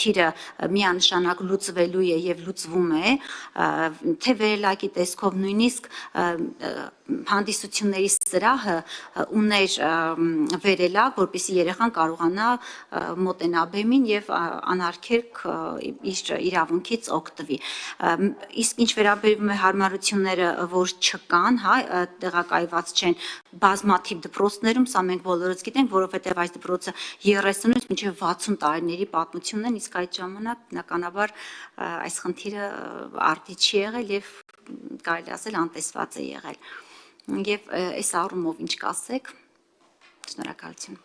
Թիրը միանշանակ լուծվելու է եւ լուծվում է, թե վերելակի տեսքով նույնիսկ հանդիսությունների սրահը ուներ վերելակ, որպեսզի երեխան կարողանա մոտենա բեմին եւ անարգելք իր իրավունքից օգտվի։ Իսկ ինչ վերաբերում է հարմարությունները, որ չկան, հա, տեղակայված չեն բազմաթիվ դպրոցներում, սա մենք բոլորս գիտենք, որովհետեւ այս դպրոցը 30-ից մինչեւ 60 տարիների պատմություն ունեն, իսկ այդ ժամանակ բնականաբար այս խնդիրը արդի չի եղել եւ կարելի ասել անտեսված է եղել։ Եվ այս առումով ինչ կասեք։ Շնորհակալություն։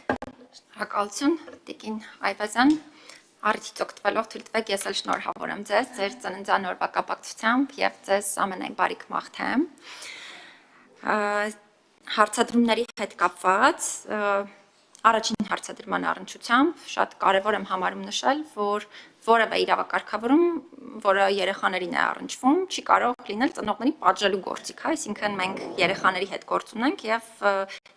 Շնորհակալություն, Տիկին Այվազյան։ Արդյոք օգտվելով թույլ տվեք ես էլ շնորհավոր եմ ձեզ, ձեր ծննդյան օրվա կապակցությամբ եւ ձեզ ամենայն բարիք մաղթեմ։ Հարցադրումների հետ կապված առաջին հարցադրման առնչությամբ շատ կարևոր եմ համարում նշել, որ որևէ իրավակարգավորում, որը երեխաներին է առնչվում, չի կարող լինել ծնողների պատժելու գործիք, այսինքն մենք երեխաների հետ գործ ունենք եւ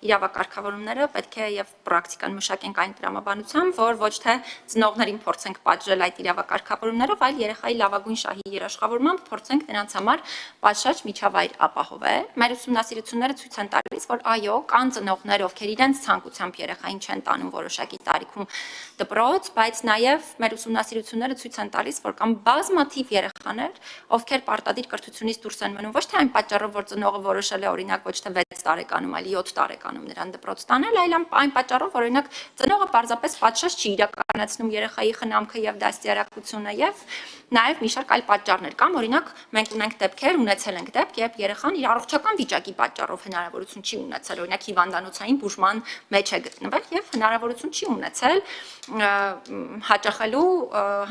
իրավակարգավորումները պետք է եւ պրակտիկան մշակենք այն տրամաբանությամբ, որ ոչ թե ծնողներին փորձենք պատժել այդ իրավակարգավորումներով, այլ երեխայի լավագույն շահի երաշխավորմամբ փորձենք նրանց համար պատշաճ միջավայր ապահովել։ Մեր ուսումնասիրությունները ցույց են տալիս, որ այո, կան ծնողներ, ովքեր իրենց ցանկությամբ երեխային չեն տանում որոշակի տարիքում դպրոց, բայց նաեւ մեր ուսումնասիրությունները ցույց են տալիս, որ կան բազմաթիվ երեխաներ, ովքեր պարտադիր կրթությունից դուրս են մնում ոչ թե այն պատճառով, որ ծնողը որոշել է օրինակ ոչ թե 6 տարեկանում, այլ 7 տարեկանում նրան դպրոց տանել, այլ այն պատճառով, որ օրինակ ծնողը պարզապես պատշաճ չի իրականացնում երեխայի խնամքը եւ դաստիարակությունը եւ նաեւ մի շարք այլ պատճառներ կան, օրինակ մենք ունենք դեպքեր, ունեցել ենք դեպք, երբ երեխան իր առողջական վիճակի պատճառով հնարավորություն չի ունեցել, օրինակ հիվանդանոցային բուժման մեջ է գտնվել եւ հնարավորություն չի ունեցել հաճախելու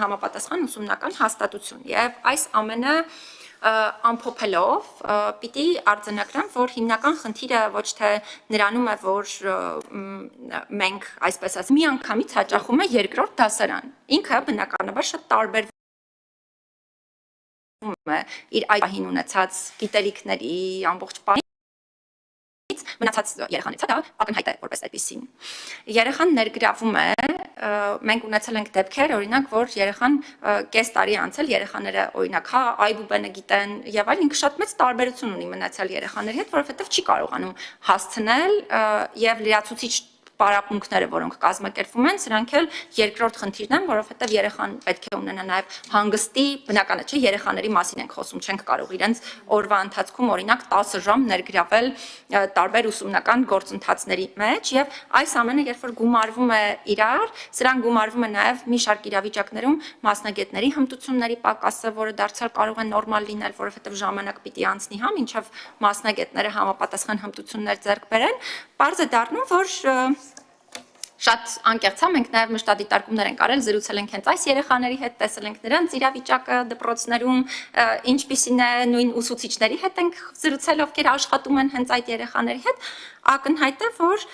համապատասխան ուսումնական հաստատություն եւ այս ամենը ամփոփելով պիտի արձանագրեմ, որ հիմնական խնդիրը ոչ թե նրանում է, որ մենք այսպես ասած միանգամից հաճախում է երկրորդ դասարան։ Ինքը բնականաբար շատ տարբերվում է իր այդահին ունեցած գիտելիքների ամբողջ մնացած երեխաներից դա ակնհայտ է որպես այդպեսին։ Երեխան ներգրավում է, մենք ունեցել ենք դեպքեր, օրինակ, որ երեխան կես տարի անցել, երեխաները օրինակ, հա, այբուբենը գիտեն եւ այլն, ինքը շատ մեծ տարբերություն ունի մնացյալ երեխաների հետ, որովհետեւ չի կարողանում հասցնել եւ լրացուցիչ պարապմունքները, որոնք կազմակերպվում են, սրանք էլ երկրորդ խնդիրն են, որովհետև երեխան պետք է ունենա նաև հանգստի, բնական է, չէ, երեխաների մասին ենք խոսում, չենք կարող իրենց օրվա ընթացքում օրինակ 10 ժամ ներգրավել տարբեր ուսումնական գործընթացների մեջ եւ այս ամենը երբ որ գումարվում է իրար, սրան գումարվում է նաև մի շարք իրավիճակներում մասնագետների հմտությունների պակասը, որը դարձյալ կարող է նորմալ լինել, որովհետև ժամանակ պիտի անցնի, հա, մինչև մասնագետները համապատասխան հմտություններ ձեռք բերեն, պարզ է դառնում, որ շատ անկեղծ է, մենք նաև մշտադիտարկումներ ենք արել, զրուցել ենք հենց այս երեխաների հետ, տեսել ենք նրանց իրավիճակը դպրոցներում, ինչպիսին է նույն ուսուցիչների հետ ենք զրուցել, ովքեր աշխատում են հենց այդ երեխաների հետ, ակնհայտ է, որ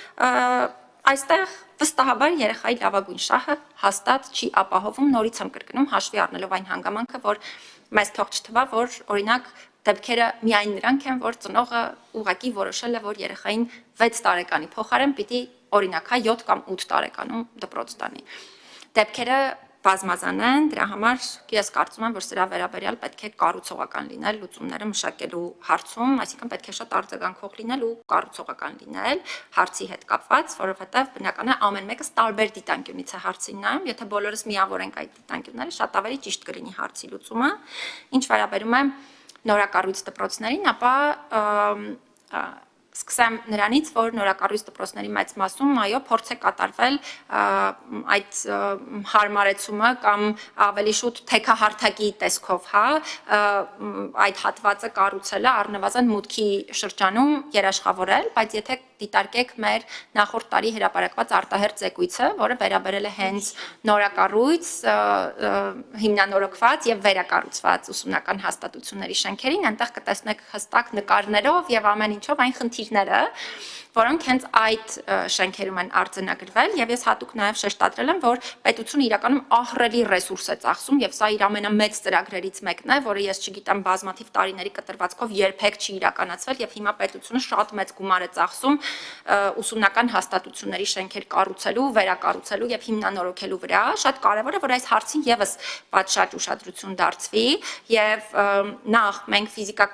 այստեղ վստահաբար երեխայի լավագույն շահը հաստատ չի ապահովում, նորից եմ կրկնում, հաշվի առնելով այն հանգամանքը, որ մեզ թող չթվա, որ օրինակ դեպքերը միայն նրանք են, որ ծնողը ուղղակի որոշել է, որ երեխային 6 տարեկանի փոխարեն պիտի օրինակ 7 կամ 8 տարեկանում դպրոց տանի։ Դեպքերը բազմազան են, դրա համար ես կարծում եմ, որ սրա վերաբերյալ պետք է կառուցողական լինել լուծումները մշակելու հարցում, այսինքն պետք է շատ արձագանքող լինել ու կառուցողական լինել հարցի հետ կապված, որովհետև բնական է ամեն մեկս տարբեր դիտանկյունից է հարցին նայում, եթե բոլորս միավորենք այդ դիտանկյունները, շատ ավելի ճիշտ կլինի հարցի լուծումը։ Ինչ վերաբերում է նորակառույց դպրոցներին, ապա սկսեմ նրանից, որ նորակառույց դպրոցների մեծ մասում, այո, փորձ է կատարվել այդ հարմարեցումը կամ ավելի շուտ թեքահարթակի տեսքով, հա, այդ հատվածը կառուցելը առնվազն մուտքի շրջանում երաշխավորել, բայց եթե դիտարկեք մեր նախորդ տարի հրապարակված արտահերթ զեկույցը, որը վերաբերել է հենց նորակառույց, հիմնանորոգված եւ վերակառուցված ուսումնական հաստատությունների շենքերին, այնտեղ կտեսնեք հստակ նկարներով եւ ամեն ինչով այն խնդիրները, որոնք հենց այդ շենքերում են արձանագրվել եւ ես հատուկ նաեւ շեշտադրել եմ, որ պետությունը իրականում ահռելի ռեսուրս է ծախսում եւ սա իր ամենամեծ ծրագրերից մեկն է, որը ես չգիտեմ բազմաթիվ տարիների կտրվածքով երբեք չի իրականացվել եւ հիմա պետությունը շատ մեծ գումար է ծախսում ուսումնական հաստատությունների շենքեր կառուցելու, վերակառուցելու եւ հիմնանորոգելու վրա։ Շատ կարեւոր է, որ այս հարցին եւս պատշաճ ուշադրություն դարձվի եւ նախ մենք ֆիզիկա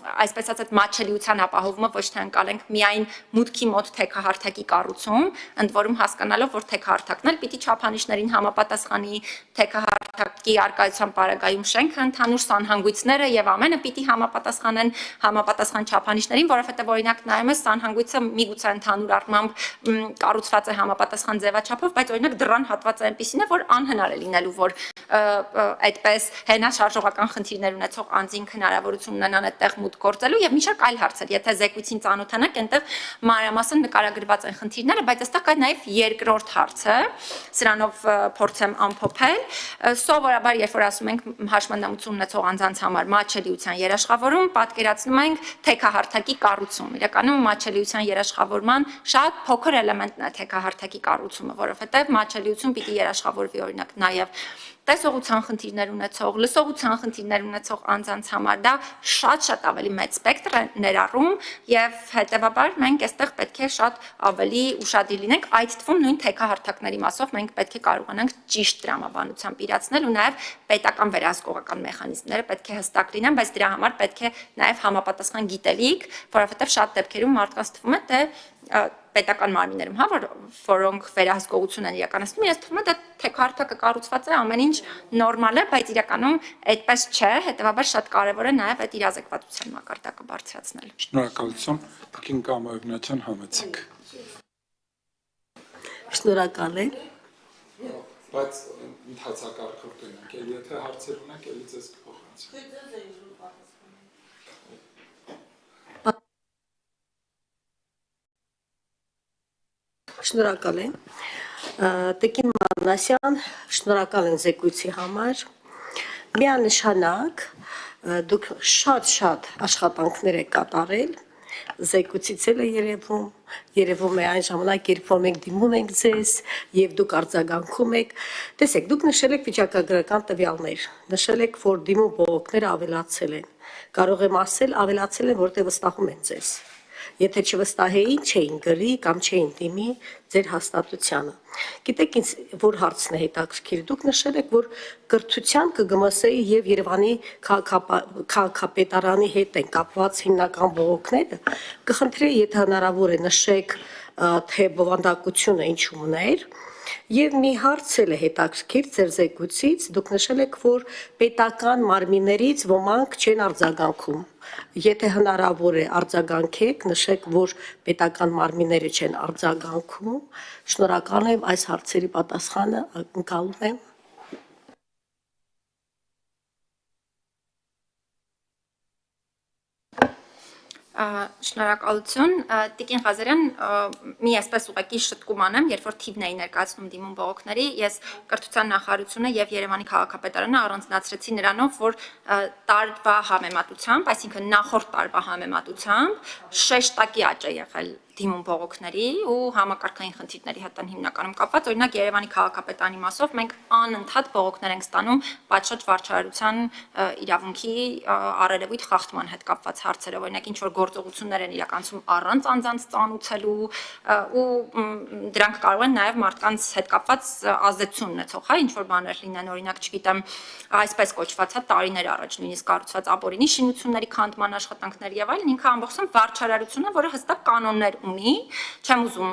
այսպես ասած մատչելիության ապահովումը ոչ թե անցալենք միայն մուտքի մոտ թեքահարթակի կառուցում, ընդ որում հասկանալով, որ թեքահարթակն էլ պիտի չափանիշներին համապատասխանի, թեքահարթակի արկայության պարագայում շենքը ընդհանուր սանհանգույցները եւ ամենը պիտի համապատասխանեն համապատասխան չափանիշներին, որովհետեւ օրինակ նայում ես սանհանգույցը միգուցե ընդհանուր առմամբ կառուցված է համապատասխան ձևաչափով, բայց օրինակ դռան հատվածը այնպեսին է, որ անհնար է լինելու, որ այդպես հենաշարժողական խնդիրներ ունեցող անձին հնարավորություն ունենան այդտեղ գործելու եւ մի շարք այլ հարցեր, եթե զեկույցին ծանոթանաք, այնտեղ մանրամասն նկարագրված են խնդիրները, բայց այստեղ կա նաեւ երկրորդ հարցը, սրանով փորձեմ ամփոփել, սովորաբար երբ որ ասում ենք հաշմանդամություն ունեցող անձանց համար մատչելիության երաշխավորում, պատկերացնում ենք թեքահարթակի կառուցում։ Իրականում մատչելիության երաշխավորման շատ փոքր էլեմենտն է թեքահարթակի կառուցումը, որովհետեւ մատչելիություն պիտի երաշխավորվի օրինակ նաեւ տեսողության խնդիրներ ունեցող, լսողության խնդիրներ ունեցող անձանց համար դա շատ ավելի մեծ սպեկտր է ներառում եւ հետեւաբար մենք այստեղ պետք է շատ ավելի ուշադիր լինենք, այդ թվում նույն թեքահարթակների մասով մենք պետք է կարողանանք ճիշտ տրամաբանությամբ իրացնել ու նաեւ պետական վերահսկողական մեխանիզմները պետք է հստակ լինեն, բայց դրա համար պետք է նաեւ համապատասխան գիտելիք, որովհետեւ շատ դեպքերում մարդկանց թվում է թե պետական մարմիններում, հա, որոնք վերահսկողություն են իրականացնում, ես թվում է դա թեքահարթակը կառուցված է, ամեն ինչ նորմալ է, բայց իրականում այդպես չէ, հետեւաբար շատ կարեւոր է նաեւ այդ իրազեկվածության մակարդակը բարձրացնել։ Շնորհակալություն, Տիկին Կամովնաչյան, համեցեք։ Շնորհակալ եմ։ Բայց ընթացակարգով գնանք, եթե հարցեր ունեք, ելի ձեզ կփոխանցեմ։ Շնորհակալ եմ։ Տիկին Մանասյան, շնորհակալ եմ զեկույցի համար։ Միանշանակ դուք շատ աշխատանքներ եք կատարել, զեկույցից էլ է երևում է այն ժամանակ, երբ որ մենք դիմում ենք ձեզ եւ դուք արձագանքում եք։ Տեսեք, դուք նշել եք վիճակագրական տվյալներ, նշել եք, որ դիմում բողոքները ավելացել են։ Կարող եմ ասել, ավելացել են, որտեղ վստահում են ձեզ։ Եթե չվստահեին, չէին գրի կամ չէին դիմի ձեր հաստատությանը։ Գիտեք ինձ որ հարցն է հետաքրքիր, դուք նշել եք, որ կրթության ԿԳՄՍ-ի եւ Երևանի քաղաքապետարանի հետ են կապված հիմնական բողոքները, կխնդրեի, եթե հնարավոր է նշեք, թե բովանդակությունը ինչու ուներ։ Եվ մի հարց էլ է հետաքրքիր ձեր զեկույցից, դուք նշել եք, որ պետական մարմիններից ոմանք չեն արձագանքում։ Եթե հնարավոր է արձագանքեք, նշեք, որ պետական մարմինները չեն արձագանքում, շնորհակալ եմ այս հարցերի պատասխանը ընկալում եմ։ Շնորհակալություն, Տիկին Ղազարյան, մի այսպես ուղղակի շտկում անեմ, երբ որ թիվն էի ներկայացնում դիմում բողոքների, ես կրթության նախարարությունը եւ Երևանի քաղաքապետարանը առանձնացրեցի նրանով, որ տարվա համեմատությամբ, այսինքն նախորդ տարվա համեմատությամբ շեշտակի աճ է եղել դիմում բողոքների ու համակարգային խնդիրների հետ են հիմնականում կապված, օրինակ Երևանի քաղաքապետարանի մասով մենք անընդհատ բողոքներ ենք ստանում պատշաճ վարչարարության իրավունքի առերևույթ խախտման հետ կապված հարցերով, օրինակ ինչ որ գործողություններ են իրականացում առանց անձանց ծանուցելու ու դրանք կարող են նաև մարդկանց հետ կապված ազդեցություն ունեցող, հա, ինչ որ բաներ լինեն, օրինակ, չգիտեմ, այսպես կոչված, հա, տարիներ առաջ նույնիսկ կառուցված ապօրինի շինությունների քանդման աշխատանքներ եւ այլն, ինքը ամբողջությամբ վարչարարությունը, որը հստակ կանոններ ունի, չեմ ուզում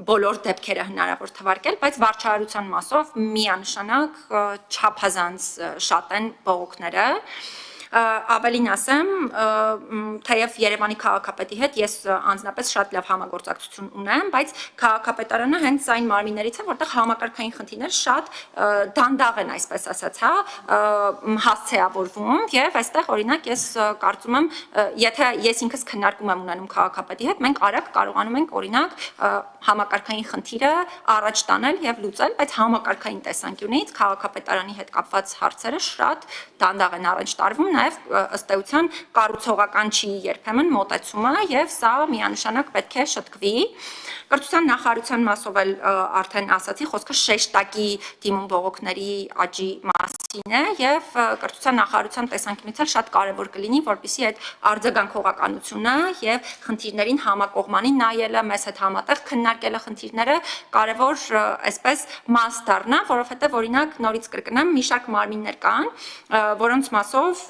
բոլոր դեպքերը հնարավոր թվարկել, բայց վարչարարության մասով միանշանակ չափազանց շատ են բողոքները Ավելին ասեմ, թեև Երևանի քաղաքապետի հետ ես անձնապես շատ լավ համագործակցություն ունեմ, բայց քաղաքապետարանը հենց այն մարմիններից է, որտեղ համակարգային խնդիրներ շատ դանդաղ են, այսպես ասած, հա, հասցեավորվում եւ այստեղ օրինակ ես կարծում եմ, եթե ես ինքս քննարկում եմ ունենում քաղաքապետի հետ, մենք արագ կարողանում ենք օրինակ համակարգային խնդիրը առաջ տանել եւ լուծել, բայց համակարգային տեսանկյունից քաղաքապետարանի հետ կապված հարցերը շատ դանդաղ են առաջ տարվում, նաև ըստ էության կառուցողական չի երբեմն մոտեցումը եւ սա միանշանակ պետք է շտկվի։ Կրթության նախարարության մասով էլ արդեն ասացի, խոսքը շեշտակի դիմում բողոքների աճի մասին է եւ կրթության նախարարության տեսանկյունից էլ շատ կարեւոր կլինի, որպեսզի այդ արձագանքողականությունը եւ խնդիրներին համակողմանի նայելը, մեզ հետ համատեղ քննարկելը խնդիրները կարևոր այսպես մաս դառնա, որովհետեւ օրինակ նորից կրկնեմ, մի շարք մարմիններ կան, որոնց մասով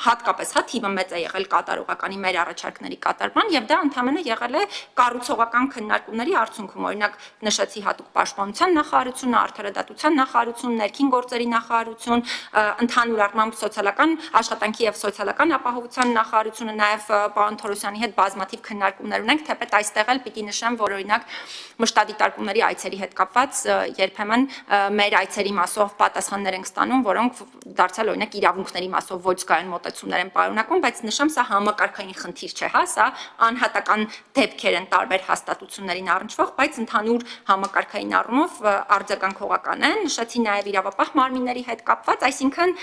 հատկապես թիվը մեծ է եղել կատարողականի մեր առաջարկների կատարման եւ դա ընդհանրապես եղել է կառուցողական քննարկումների արդյունքում, օրինակ նշեցի հատուկ պաշտպանության նախարարությունը, արդարադատության նախարարություն, ներքին գործերի նախարարություն, ընդհանուր առմամբ սոցիալական աշխատանքի եւ սոցիալական ապահովության նախարարությունը, նաեւ պարոն Թորոսյանի հետ բազմաթիվ քննարկումներ ունենք, թեպետ այստեղ էլ պիտի նշեմ, որ օրինակ մշտադիտարկումների այցերի հետ կապված երբեմն մեր այցերի մասով պատասխաններ ենք ստանում, որոնք դարձյալ օրինակ իրավունքների մասով ոչ զգայուն մոտեցումներ են պարունակում, բայց նշեմ, սա համակարգային խնդիր չէ, հա, սա անհատական դեպքեր են տարբեր հաստատություններին առնչվող, բայց ընդհանուր համակարգային առումով արձագանքողական են, նշեցի նաև իրավապահ մարմինների հետ կապված, այսինքն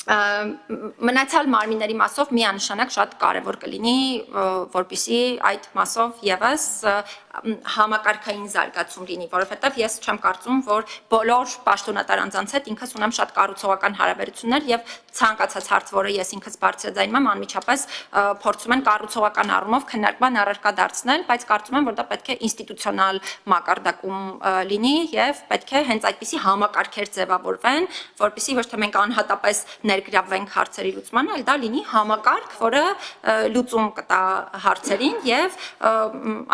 մնացյալ մարմինների մասով միանշանակ շատ կարևոր կլինի, որպեսզի այդ մասով եւս համակարգային զարգացում լինի, որովհետեւ ես չեմ կարծում, որ բոլոր պաշտոնատար անձանց հետ ինքս ունեմ շատ կառուցողական հարաբերություններ եւ ցանկացած հարց, որը ես ինքս բարձրաձայնում եմ, անմիջապես փորձում են կառուցողական առումով քննարկման առարկա դարձնել, բայց կարծում եմ, որ դա պետք է ինստիտուցիոնալ մակարդակում լինի եւ պետք է հենց այդպիսի համակարգեր ձևավորվեն, որպեսզի ոչ թե մենք անհատապես ներգրավվենք հարցերի լուծմանը, այլ դա լինի համակարգ, որը լուծում կտա հարցերին եւ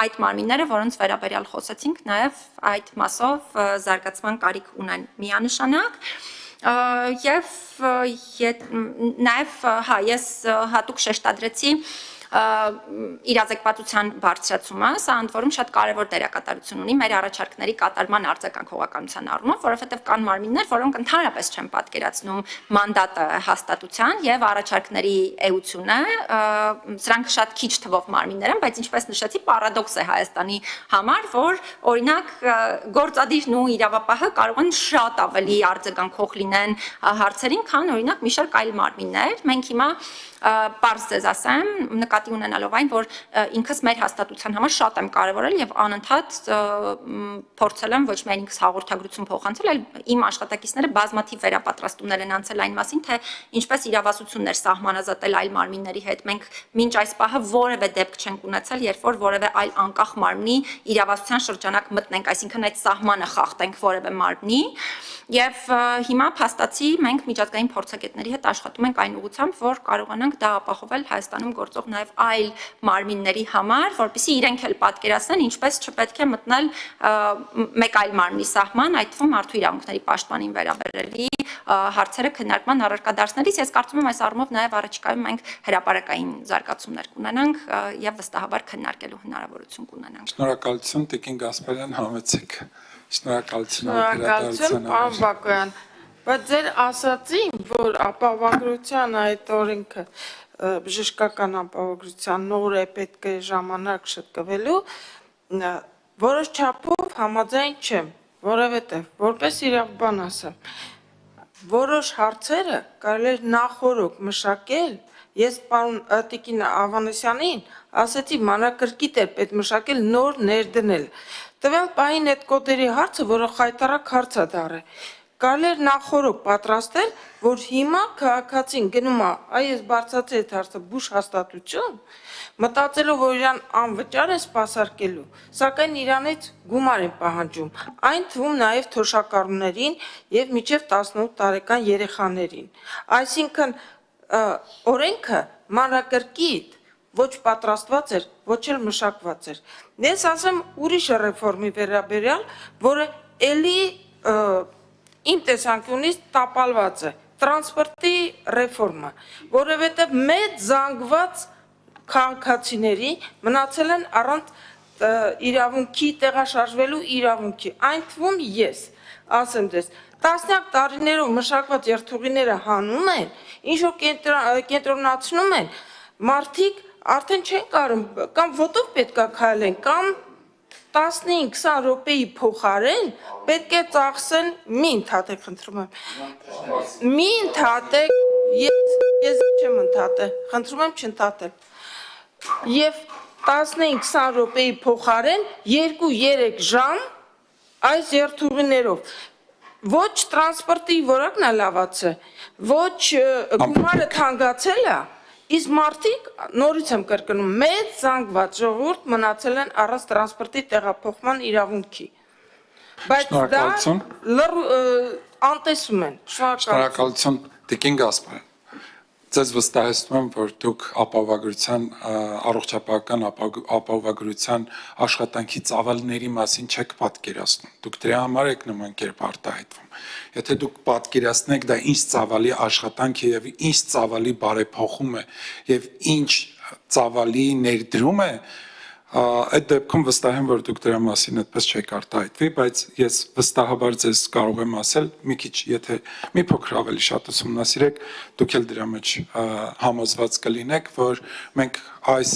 այդ մարմինները, որոնց վերաբերյալ խոսեցինք, նաեւ այդ մասով զարգացման կարիք ունեն միանշանակ եւ նաեւ հա ես հատուկ շեշտադրեցի իրազեկվածության բարձրացումը, սա ընդ որում շատ կարևոր դերակատարություն ունի մեր առաջարկների կատարման արձագանքողականության առումով, որովհետև կան մարմիններ, որոնք ընդհանրապես չեն պատկերացնում մանդատը հաստատության եւ առաջարկների էությունը, սրանք շատ քիչ թվով մարմիններ են, բայց ինչպես նշեցի, պարադոքս է Հայաստանի համար, որ օրինակ գործադիրն ու իրավապահը կարող են շատ ավելի արձագանքող լինեն հարցերին, քան օրինակ մի շարք այլ մարմիններ։ Մենք հիմա պարզ ձեզ ասեմ, նկատի ունենալով այն, որ ինքս մեր հաստատության համար շատ եմ կարևորել եւ անընդհատ փորձել եմ ոչ միայն ինքս հաղորդագրություն փոխանցել, այլ իմ աշխատակիցները բազմաթիվ վերապատրաստումներ են անցել այն մասին, թե ինչպես իրավասություններ սահմանազատել այլ մարմինների հետ։ Մենք մինչ այս պահը որևէ դեպք չենք ունեցել, երբ որ որևէ այլ անկախ մարմնի իրավասության շրջանակ մտնենք, այսինքն այդ սահմանը խախտենք որևէ մարմնի։ Եվ հիմա փաստացի մենք միջազգային փորձագետների հետ աշխատում ենք այն ուղղությամբ, որ կարողանանք դա ապահովել Հայաստանում գործող նաև այլ մարմինների համար, որպեսզի իրենք էլ պատկերացնեն, ինչպես չպետք է մտնել մեկ այլ մարմնի սահման, այդ թվում մարդու իրավունքների պաշտպանին վերաբերելի հարցերը քննարկման առարկա դարձնելիս, ես կարծում եմ այս առումով նաև առաջիկայում մենք հրապարակային զարգացումներ կունենանք եւ վստահաբար քննարկելու հնարավորություն կունենանք։ Շնորհակալություն Տիկին Գասպարյան, համեցեք։ Շնորհակալություն պարոն Բակոյան, բայց ձեր ասացին, որ ապահովագրության այդ օրենքը բժշկական ապահովագրության նոր է պետք է ժամանակ շտկվելու, որոշ չափով համաձայն չեմ, որովհետև որպես իրավաբան ասեմ, որոշ հարցերը կարելի է նախօրոք մշակել, ես պարոն Տիկին Ավանեսյանին ասեցի մանրակրկիտ է պետք մշակել նոր ներդնել։ Տվյալ պահին այդ կոդերի հարցը, որը խայտարակ հարց է դառել, կարելի է նախօրոք պատրաստել, որ հիմա քաղաքացին գնում է, այս բարձրացի այդ հարցը բուժ հաստատություն, մտածելով, որ իրան անվճար է սպասարկելու, սակայն իրանից գումար են պահանջում, այն թվում նաև թոշակառուներին եւ մինչեւ 18 տարեկան երեխաներին։ Այսինքն օրենքը մանրակրկիտ ոչ պատրաստված էր, ոչ էլ մշակված էր։ Ես ասեմ ուրիշ ռեֆորմի վերաբերյալ, որը էլի իմ տեսանկյունից տապալված է, տրանսպորտի ռեֆորմը, որովհետև մեծ զանգված քաղաքացիների մնացել են առանց իրավունքի տեղաշարժվելու իրավունքի, այն թվում ես, ասեմ ձեզ, տասնյակ տարիներով մշակված երթուղիները հանում են, ինչ-որ կենտրոնացնում են, մարդիկ արդեն չեն կարում, կամ ոտով պետք է քայլեն, կամ 15-20 րոպեի փոխարեն պետք է ծախսեն, մի ընդհատեք, խնդրում եմ, մի ընդհատեք, Ես չեմ ընդհատել, խնդրում եմ չընդհատել։ Եվ 15-20 րոպեի փոխարեն 2-3 ժամ այս երթուղիներով ոչ տրանսպորտի որակն է լավացել, ոչ գումարը թանկացել է, իսկ մարդիկ, նորից եմ կրկնում, մեծ զանգված ժողովուրդ մնացել են առանց տրանսպորտի տեղափոխման իրավունքի։ Բայց դա անտեսում են։ Շնորհակալություն, Տիկին Գասպարյան։ Ձեզ վստահեցնում եմ, որ դուք ապահովագրության, առողջապահական ապահովագրության աշխատանքի ծավալների մասին չեք պատկերացնում։ Դուք դրա համար եք նման կերպ արտահայտվում։ Եթե դուք պատկերացնեք դա ինչ ծավալի աշխատանք է եւ ինչ ծավալի բարեփոխում է եւ ինչ ծավալի ներդրում է, այդ դեպքում վստահ եմ, որ դուք դրա մասին այդպես չեք արտահայտվի, բայց ես վստահաբար ձեզ կարող եմ ասել, մի քիչ, եթե մի փոքր ավելի շատ ուսումնասիրեք, դուք էլ դրա մեջ համոզված կլինեք, որ մենք այս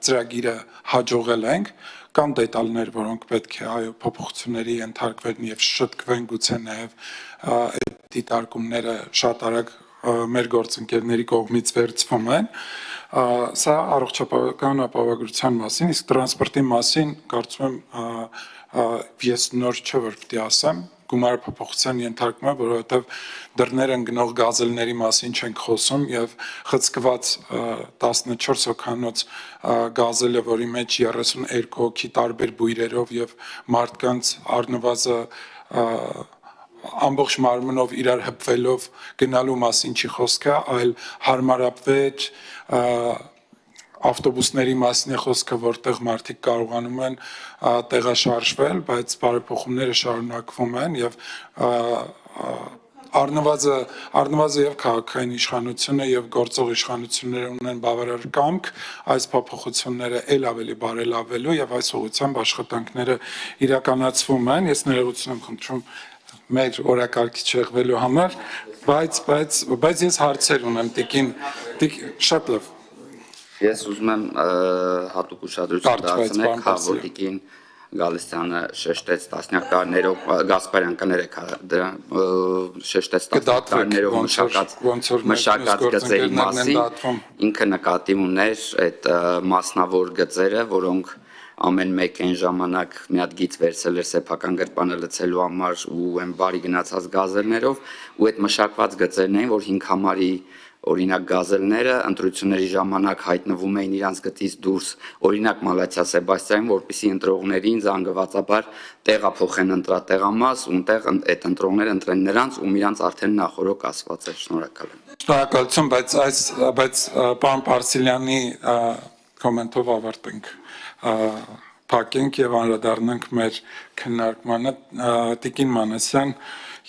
ծրագիրը հաջողել ենք, կան դետալներ, որոնք պետք է այո փոփոխությունների ենթարկվեն եւ շտկվեն գուցե նաեւ այդ դիտարկումները շատ արագ մեր գործընկերների կողմից վերցվում են, սա առողջապահական ապահովագրության մասին, իսկ տրանսպորտի մասին կարծում եմ ես նոր չէ որ պիտի ասեմ, գումարը փոփոխության ենթարկվում է, որովհետև դռներ են գնող գազելների մասին չենք խոսում եւ խցկված 14 հոգանոց գազելը, որի մեջ 32 հոգի տարբեր բույրերով եւ մարդկանց առնվազն ամբողջ մարմնով իրար հպվելով գնալու մասին չի խոսքը, այլ հարմարապետ ավտոբուսների մասին է խոսքը, որտեղ մարդիկ կարողանում են տեղաշարժվել, բայց բարեփոխումները շարունակվում են եւ առնվազն եւ քաղաքային իշխանությունը եւ գործող իշխանությունները ունեն բավարար կամք այս փոփոխությունները ել ավելի բարելավելու եւ այս ուղղությամբ աշխատանքները իրականացվում են։ Ես ներողություն եմ խնդրում մեր օրակարգի չեղվելու համար, բայց ես հարցեր ունեմ Տիկին շատ լավ։ Ես ուզում եմ հատուկ ուշադրություն դարձնել, որ Տիկին Գալստյանը շեշտեց տասնյակ տարիներով Գասպարյան կներեք դրա շեշտեց տասնյակ տարիներով մշակած գծերի մասին, ինքը նկատի ուներ այդ մասնավոր գծերը, որոնք ամեն մեկ այն ժամանակ մի հատ գիծ վերցել էր սեփական գրպանը լցելու համար ու այն բարի գնացած գազելներով ու այդ մշակված գծերն էին, որ 5 համարի օրինակ գազելները ընտրությունների ժամանակ հայտնվում էին իրանց գտից դուրս, օրինակ Մալաթիա Սեբաստիային, որպեսզի ընտրողներին զանգվածաբար տեղափոխեն ընտրատեղամաս, ունտեղ այդ ընտրողները ընտրեն նրանց, ում իրանց արդեն նախորոք ասված էր։ Շնորհակալ եմ։ Շնորհակալություն, բայց պարոն Պարսիլյանի կոմենտով ավարտենք փակենք եւ անդրադառնանք մեր քննարկմանը։ Տիկին Մանասյան,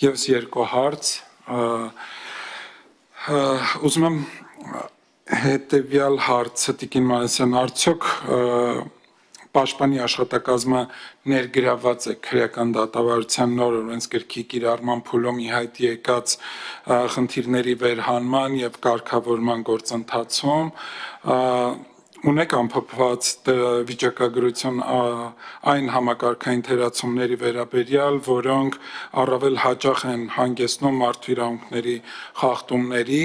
եւս երկու հարց, ուզում եմ հետեւյալ հարցը Տիկին Մանասյան, արդյոք Պաշտպանի աշխատակազմը ներգրաված է քրեական դատավարության նոր օրենսգրքի կիրառման փուլում ի հայտ եկած խնդիրների վերհանման եւ կարգավորման գործընթացում, ունեք ամփոփված վիճակագրություն այն համակարգային թերացումների վերաբերյալ, որոնք առավել հաճախ են հանգեցնում մարդու իրավունքների խախտումների,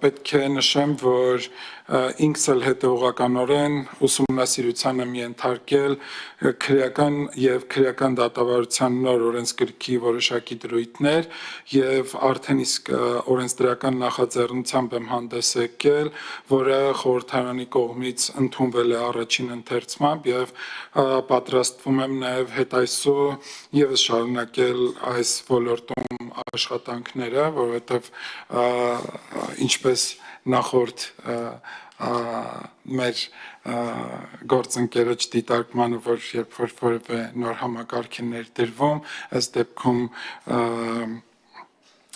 պետք է նշեմ, որ ինքս էլ հետևողականորեն ուսումնասիրության եմ ենթարկել քրեական եւ քրեական դատավարության նոր օրենսգրքի որոշակի դրույթներ եւ արդեն իսկ օրենսդրական նախաձեռնությամբ եմ հանդես եկել, որը խորհրդարանի կողմից ընդունվել է առաջին ընթերցմամբ եւ պատրաստվում եմ նաեւ հետայսու եւս շարունակել այս ոլորտում աշխատանքները, որովհետեւ ինչպես նախորդ մեր գործընկերոջ դիտարկմանը, որ երբ որ որևէ նոր համակարգ է ներդրվում, ըստ դեպքում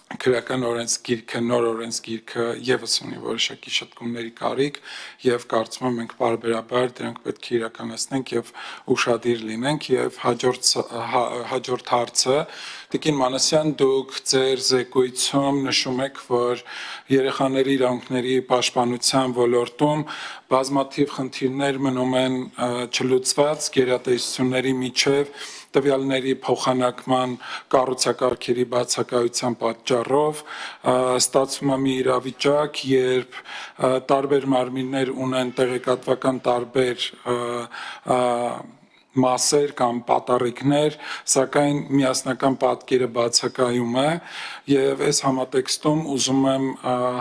քրեական օրենսգիրքը, նոր օրենսգիրքը եւս ունի որոշակի շտկումների կարիք եւ կարծում եմ մենք բարբերաբար դրանք պետք է իրականացնենք եւ ուշադիր լինենք եւ հաջորդ հարցը Տիկին Մանասյան, դուք ձեր զեկույցում նշում եք, որ երեխաների իրավունքների պաշտպանության ոլորտում բազմաթիվ խնդիրներ մնում են չլուծված գերատեսչությունների միջև տվյալների փոխանակման կառուցակարգերի բացակայության պատճառով ստացվում է մի իրավիճակ, երբ տարբեր մարմիններ ունեն տեղեկատվական տարբեր մասեր կամ պատառիկներ, սակայն միասնական պատկերը բացակայում է եւ այս համատեքստում ուզում եմ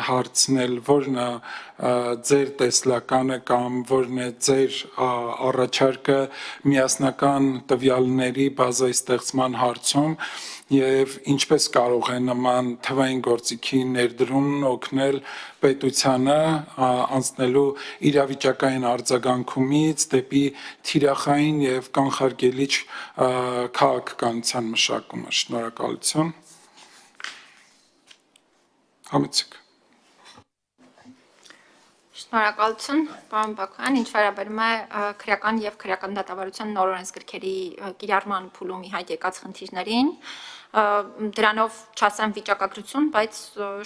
հարցնել, որն է ձեր տեսլականը կամ որն է ձեր առաջարկը միասնական տվյալների բազայի ստեղծման հարցում եւ ինչպես կարող է նման թվային գործիքի ներդրումն օգնել պետությանը անցնելու իրավիճակային արձագանքումից դեպի թիրախային եւ կանխարգելիչ քաղաքականության մշակումը։ Շնորհակալություն։ Համեցեք։ Շնորհակալություն, պարոն Բաքոյան, ինչ վերաբերում է քրեական եւ քրեական դատավարության նոր օրենսգրքերի կիրառման փուլում ի հայտ եկած խնդիրներին, դրանով չասեմ վիճակագրություն, բայց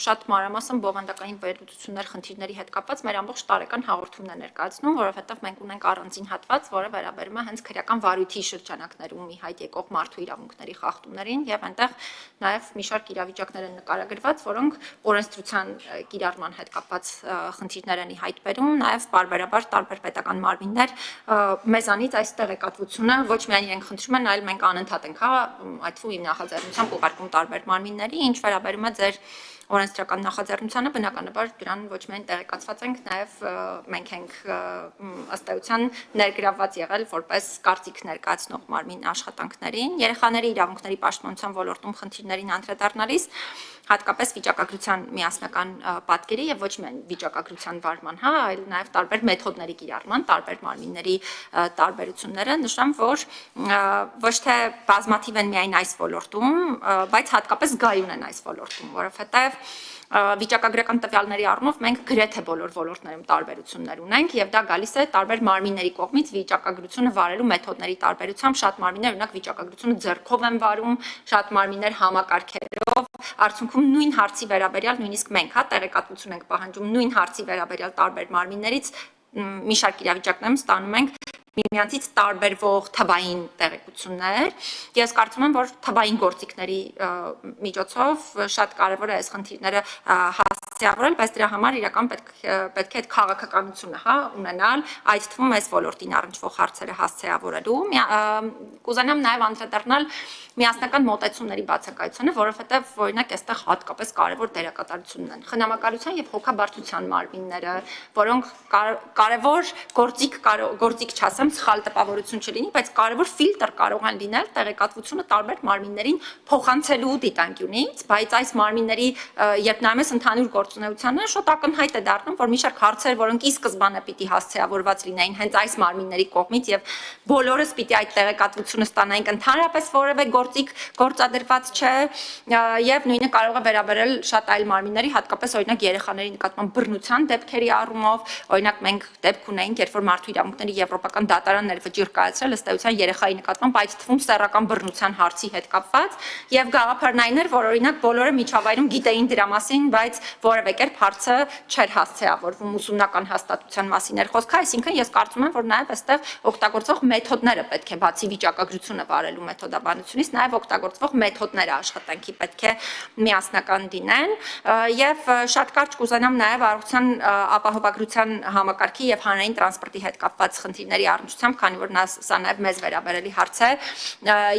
շատ մանրամասն բովանդակային վերլուծություններ խնդիրների հետ կապված մեր ամբողջ տարեկան հաղորդումն է ներկայացնում, որովհետև մենք ունենք առանձին հատված, որը վերաբերում է հենց քրեական վարույթի շրջանակներում ի հայտ եկող մարդու իրավունքների խախտումներին եւ այնտեղ նաեւ մի շարք իրավիճակներ են նկարագրված, որոնք օրենսդրության կիրառման հետ կապված խնդիրներ են ի հայտ բերում, նաեւ բարբերաբար տարբեր պետական մարմիններ մեզանից այս տեղեկատվությունը ոչ միայն իրենք խնդրում են, այլ մենք անընդհատ ենք այդ թվում իմ նախաձեռնությամբ ուղարկում տարբեր մարմինների, ինչ վերաբերում է ձեր օրենսդրական նախաձեռնությանը, բնականաբար դրան ոչ միայն տեղեկացված ենք, նաև մենք ենք ըստ էության ներգրավված եղել որպես կարծիք ներկայացնող մարմին աշխատանքներին, երեխաների իրավունքների պաշտպանության ոլորտում խնդիրներին անդրադառնալիս, հատկապես վիճակագրության միասնական պատկերի եւ ոչ միայն վիճակագրության վարման, այլ նաեւ տարբեր մեթոդների կիրառման, տարբեր մարմինների տարբերությունները նշեմ, որ ոչ թե բազմաթիվ են միայն այս ոլորտում, բայց հատկապես զգայուն են այս ոլորտում, որովհետեւ վիճակագրական տվյալների առումով մենք գրեթե բոլոր ոլորտներում տարբերություններ ունենք եւ դա գալիս է տարբեր մարմինների կողմից վիճակագրությունը վարելու մեթոդների տարբերությամբ, շատ մարմիններ օրինակ վիճակագրությունը ձեռքով են վարում, շատ մարմիններ համակարգերով, արդյունքում նույն հարցի վերաբերյալ նույնիսկ մենք տեղեկատվություն ենք պահանջում նույն հարցի վերաբերյալ տարբեր մարմիններից մի շարք իրավիճակներում ստանում ենք միմյանցից տարբերվող թվային տեղեկություններ։ Ես կարծում եմ, որ թվային գործիքների միջոցով շատ կարևոր է այս խնդիրները հասցեավորել, բայց դրա համար իրական պետք է այդ քաղաքականությունը ունենալ, այդ թվում այս ոլորտին առնչվող հարցերը հասցեավորելու։ Կուզենամ նաև անդրադառնալ միասնական մոտեցումների բացակայությանը, որովհետև օրինակ այստեղ հատկապես կարևոր դերակատարություն ունեն խնամակալության եւ հոգաբարձության մարմինները, որոնք կարևոր գործիք չասեմ, սխալ տպավորություն չլինի, բայց կարևոր ֆիլտր կարող են լինել տեղեկատվությունը տարբեր մարմիններին փոխանցելու դիտանկյունից, բայց այս մարմինների երբ նայում ես ընդհանուր գործունեությանը, շատ ակնհայտ է դառնում, որ մի շարք հարցեր, որոնք ի սկզբանե պիտի հասցեավորված լինեին հենց այս մարմինների կողմից եւ բոլորս պիտի այդ տեղեկատվությունը ստանայինք, ընդհանրապես որևէ գործիք գործադրված չէ եւ նույնը կարող է վերաբերել շատ այլ մարմինների, հատկապես օրինակ երեխաների նկատմամբ բռնության դեպքերի առումով, օրինակ մենք դեպք ունեինք, երբ որ մարդու իրավունքների եվրոպական դատարանն էր վճիռ կայացրել ըստ էության երեխայի նկատմամբ այդ թվում սեռական բռնության հարցի հետ կապված եւ գաղափարն այն էր, որ օրինակ բոլորը միջավայրում գիտեին դրա մասին, բայց որևէ կերպ հարցը չէր հասցեավորվում, ուսումնական հաստատության մասին էր խոսքը, այսինքն ես կարծում եմ, որ նաեւ այստեղ օգտագործվող մեթոդները պետք է բացի վիճակագրությունը վարելու մեթոդաբանությունից, նաեւ օգտագործվող մեթոդները աշխատանքի պետք է միասնական դինեն եւ շատ կարճ կուզենամ նաեւ առողջության ապահովագրության համակարգի եւ հանրային տրանսպորտի հետ կապված խնդիրների առնչությամբ, քանի որ սա նաեւ մեզ վերաբերելի հարց է,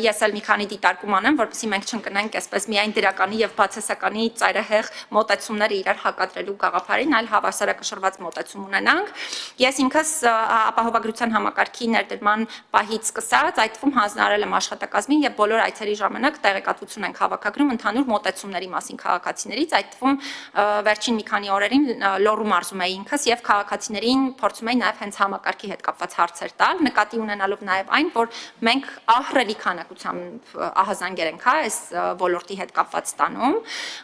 ես էլ մի քանի դիտարկում անեմ, որպեսզի մենք չընկնենք այսպես միայն դրականի եւ բացասականի ծայրահեղ մոտեցումները իրար հակադրելու գաղափարին, այլ հավասարակշռված մոտեցում ունենանք։ Ես ինքս ապահովագրության համակարգի ներդրման պահից սկսած, այդ թվում հանձնարարել եմ աշխատակազմին եւ բոլոր այցերի ժամանակ տեղեկատվություն ենք հավաքագրում ընդհանուր մոտեցումների մասին քաղաքացիներից, այդ թվում վերջին մի քանի օրերին Լոռու մարզում էի ինքս եւ քաղաքացիներին փորձում էի նաեւ հենց համակարգի հետ կապված հարցեր տալ, նկատի ունենալով նաեւ այն, որ մենք ահռելի քանակությամբ ահազանգեր ենք այս ոլորտի հետ կապված ստանում։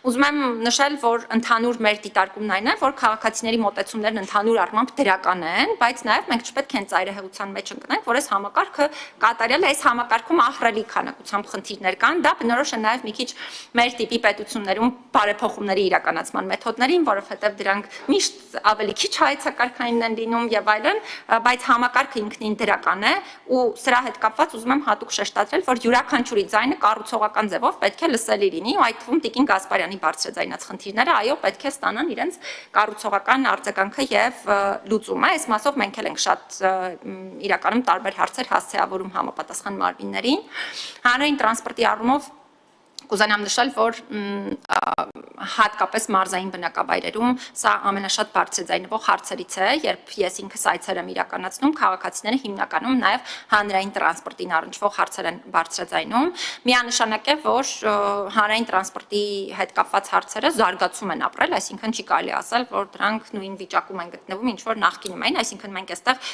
Ուզում եմ նշել, որ ընդհանուր մեր դիտարկումն այն է, որ քաղաքացիների մոտեցումներն ընդհանուր առմամբ դրական են, բայց նաեւ մենք չպետք է ծայրահեղության մեջ ընկնենք, որ այս համակարգը կատարյալ է, այս համակարգում ահռելի քանակությամբ խնդիրներ կան, դա բնորոշ է նաեւ մի քիչ մեր տիպի պետություններում բարեփոխումների իրականացման մեթոդներին, որովհետեւ դրանք միշտ ավելի քիչ հայեցակարգային են լինում եւ այլն, բայց համակարգը ինքն ինքնին դրական է ու սրա հետ կապված ուզում եմ հատուկ շեշտադրել, որ յուրաքանչյուրի ձայնը կառուցողական ձևով պետք է լսելի լինի, ու այդ թվում Տիկին Գասպարյանի բարձրաձայնած խնդիրները, այո, պետք է ստանան իրենց կառուցողական արձագանքը եւ լուծումը։ Այս մասով մենք էլ ենք շատ իրականում տարբեր հարցեր հասցեավորում համապատասխան մարմիններին։ Հանրային տրանսպորտի առումով կուզենամ նշել, որ հատկապես մարզային բնակավայրերում սա ամենաշատ բարձրաձայնվող հարցերից է, երբ ես ինքս այցեր եմ իրականացնում, քաղաքացիները հիմնականում նաև հանրային տրանսպորտին առնչվող հարցեր են բարձրաձայնում։ Միանշանակ է, որ հանրային տրանսպորտի հետ կապված հարցերը զարգացում են ապրել, այսինքն չի կարելի ասել, որ դրանք նույն վիճակում են գտնվում, ինչ որ նախկինում էին, այսինքն մենք այստեղ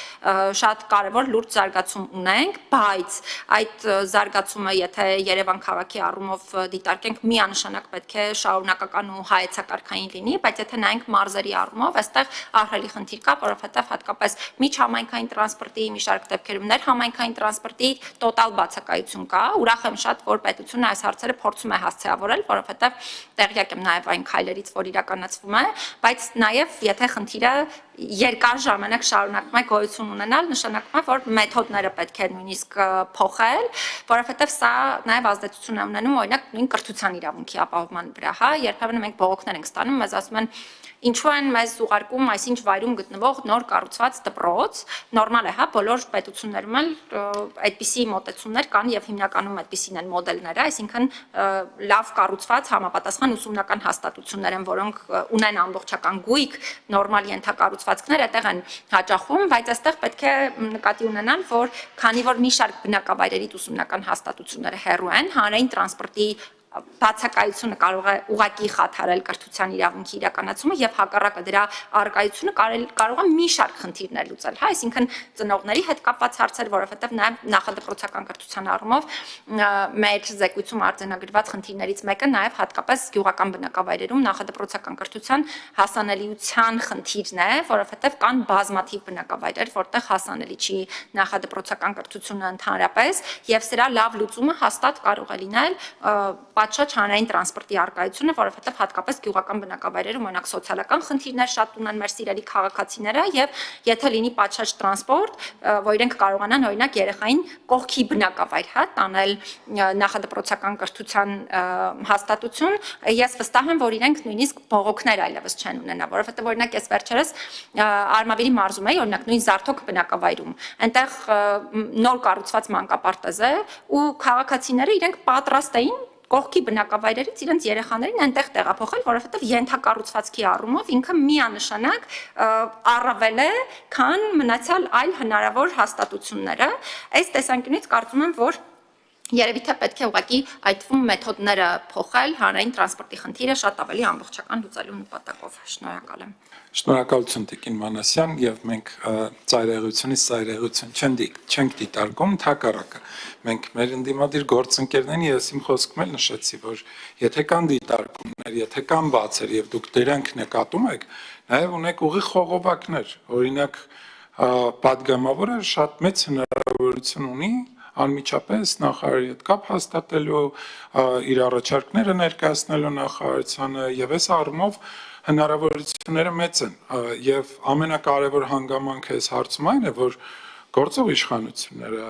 շատ կարևոր լուրջ զարգացում ունենք, բայց այդ զարգացումը, եթե Երևան քաղաքի առումով դիտարկենք, միանշանակ պետք է շարունակական ու հայեցակարգային լինի, բայց եթե նայենք մարզերի առումով, այստեղ ահռելի խնդիր կա, որովհետև հատկապես միջհամայնքային տրանսպորտի մի շարք դեպքերում ներհամայնքային տրանսպորտի տոտալ բացակայություն կա։ Ուրախ եմ շատ, որ պետությունը այս հարցերը փորձում է հասցեավորել, որովհետև տեղյակ եմ նաև այն քայլերից, որ իրականացվում է, բայց նաև եթե խնդիրը երկար ժամանակ շարունակում է գոյություն ունենալ, նշանակում է, որ մեթոդները պետք է նույնիսկ փոխել, որովհետև սա նաև ազդեցություն է ունենում օրինակ նույն կրթության իրավունքի ապահովման վրա, հա, երբեմն մենք բողոքներ ենք ստանում, մեզ ասում են ինչու են մեզ ուղարկում այսինչ վայրում գտնվող նոր կառուցված դպրոց, նորմալ է, հա, բոլոր պետություններում էլ այդպիսի մոտեցումներ կան եւ հիմնականում այդպիսին են մոդելները, այսինքն լավ կառուցված համապատասխան ուսումնական հաստատություններ են, որոնք ունեն ամբողջական գույք, նորմալ ենթակառուցվածքներ այդտեղ են հաճախում, բայց այստեղ պետք է նկատի ունենալ, որ քանի որ մի շարք բնակավայրերից ուսումնական հաստատությունները հեռու են, հանրային տրանսպորտի բացակայությունը կարող է ուղղակի խաթարել կրթության իրավունքի իրականացումը եւ հակառակը դրա առկայությունը կարող է մի շարք խնդիրներ լուծել, հա, այսինքն ծնողների հետ կապված հարցեր, որովհետեւ նաեւ նախադպրոցական կրթության առումով մեր զեկույցում արձանագրված խնդիրներից մեկը նաեւ հատկապես գյուղական բնակավայրերում նախադպրոցական կրթության հասանելիության խնդիրն է, որովհետեւ կան բազմաթիվ բնակավայրեր, որտեղ հասանելի չի նախադպրոցական կրթությունը ընդհանրապես եւ սրա լավ լուծումը հաստատ կարող է լինել պատշաճ հանրային տրանսպորտի առկայությունը, որովհետև հատկապես գյուղական բնակավայրերում օրինակ սոցիալական խնդիրներ շատ ունեն մեր սիրելի քաղաքացիները եւ եթե լինի պատշաճ տրանսպորտ, որ իրենք կարողանան օրինակ երեխային կողքի բնակավայր, հա, տանել նախադպրոցական կրթության հաստատություն, ես վստահ եմ, որ իրենք նույնիսկ բողոքներ այլևս չեն ունենա, որովհետև օրինակ ես վերջերս Արմավիրի մարզում էի, օրինակ նույն Զարթոք բնակավայրում, այնտեղ նոր կառուցված մանկապարտեզ է ու քաղաքացիները իրենք պատրաստ էին կողքի բնակավայրերից իրենց երեխաներին այնտեղ տեղափոխել, որովհետև ենթակառուցվածքի առումով ինքը միանշանակ առավել է, քան մնացյալ այլ հնարավոր հաստատությունները։ Այս տեսանկյունից կարծում եմ, որ երևի թե պետք է ուղղակի այդ թվում մեթոդները փոխել հանրային տրանսպորտի խնդիրը շատ ավելի ամբողջական լուծելու նպատակով։ Շնորհակալ եմ։ Շնորհակալություն Տիկին Մանասյան, եւ մենք ծայրահեղությունից ծայրահեղություն չենք դիտարկում, թակառակը։ Մենք մեր ընդդիմադիր գործընկերներին ես իմ խոսքում էլ նշեցի, որ եթե կան դիտարկումներ, եթե կան բացեր եւ դուք դրանք նկատում եք, նաեւ ունեք ուղիղ խողովակներ, օրինակ падգամավորը շատ մեծ հնարավորություն ունի անմիջապես նախարարի հետ կապ հաստատելու, իր առաջարկները ներկայացնելու նախարարությանը եւ այս առումով հնարավորությունները մեծ են եւ ամենակարևոր հանգամանքը այս հարցում այն է, որ գործող իշխանությունները,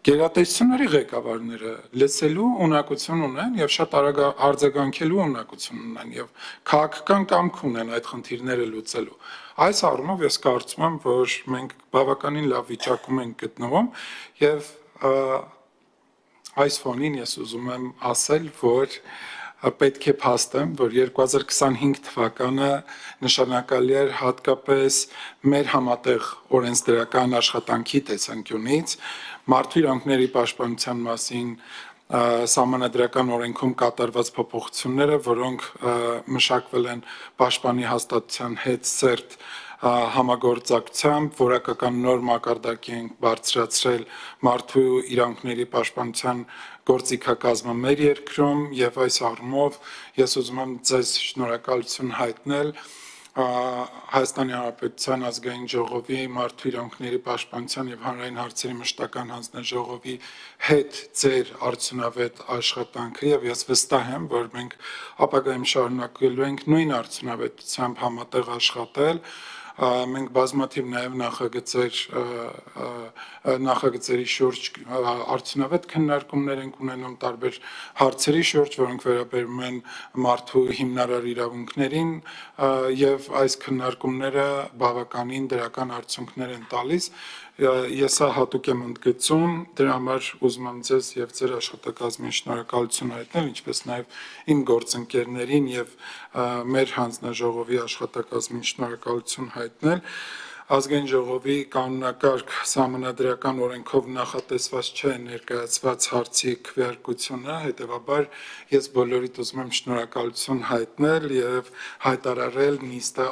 գերատեսչությունների ղեկավարները լսելու ունակություն ունեն եւ շատ արագ արձագանքելու ունակություն ունեն եւ քաղաքական կամք ունեն այդ խնդիրները լուծելու։ Այս առումով ես կարծում եմ, որ մենք բավականին լավ վիճակում ենք գտնվում եւ այս ֆոնին ես ուզում եմ ասել, որ պետք է փաստեմ, որ 2025 թվականը նշանակալի էր հատկապես մեր համատեղ օրենսդրական աշխատանքի տեսանկյունից, մարդու իրավունքների պաշտպանության մասին սահմանադրական օրենքում կատարված փոփոխությունները, որոնք մշակվել են պաշտպանի հաստատության հետ սերտ համագործակցությամբ, որակական նոր մակարդակի ենք բարձրացրել մարդու իրավունքների պաշտպանության գործիքակազմը մեր երկրում եւ այս առումով ես ուզում եմ ձեզ շնորհակալություն հայտնել Հայաստանի Հանրապետության ազգային ժողովի մարդու իրավունքների պաշտպանության եւ հանրային հարցերի մշտական հանձնաժողովի հետ ձեր արդյունավետ աշխատանքը եւ ես վստահ եմ, որ մենք ապագայում շարունակելու ենք նույն արդյունավետությամբ համատեղ աշխատել Մենք բազմաթիվ նաև նախագծերի շուրջ արդյունավետ քննարկումներ ենք ունենում տարբեր հարցերի շուրջ, որոնք վերաբերում են մարդու հիմնարար իրավունքներին եւ այս քննարկումները բավականին դրական արդյունքներ են տալիս։ Ես հատուկ եմ ընդգծում, դրա համար ուզում եմ ձեզ եւ ձեր աշխատակազմին շնորհակալություն հայտնել, ինչպես նաեւ իմ գործընկերներին եւ մեր հանձնաժողովի աշխատակազմին շնորհակալություն հայտնել։ Ազգային ժողովի կանոնակարգ սահմանադրական օրենքով նախատեսված չէ ներկայացված հարցի քվեարկությունը, հետևաբար ես բոլորիդ ուզում եմ շնորհակալություն հայտնել եւ հայտարարել նիստը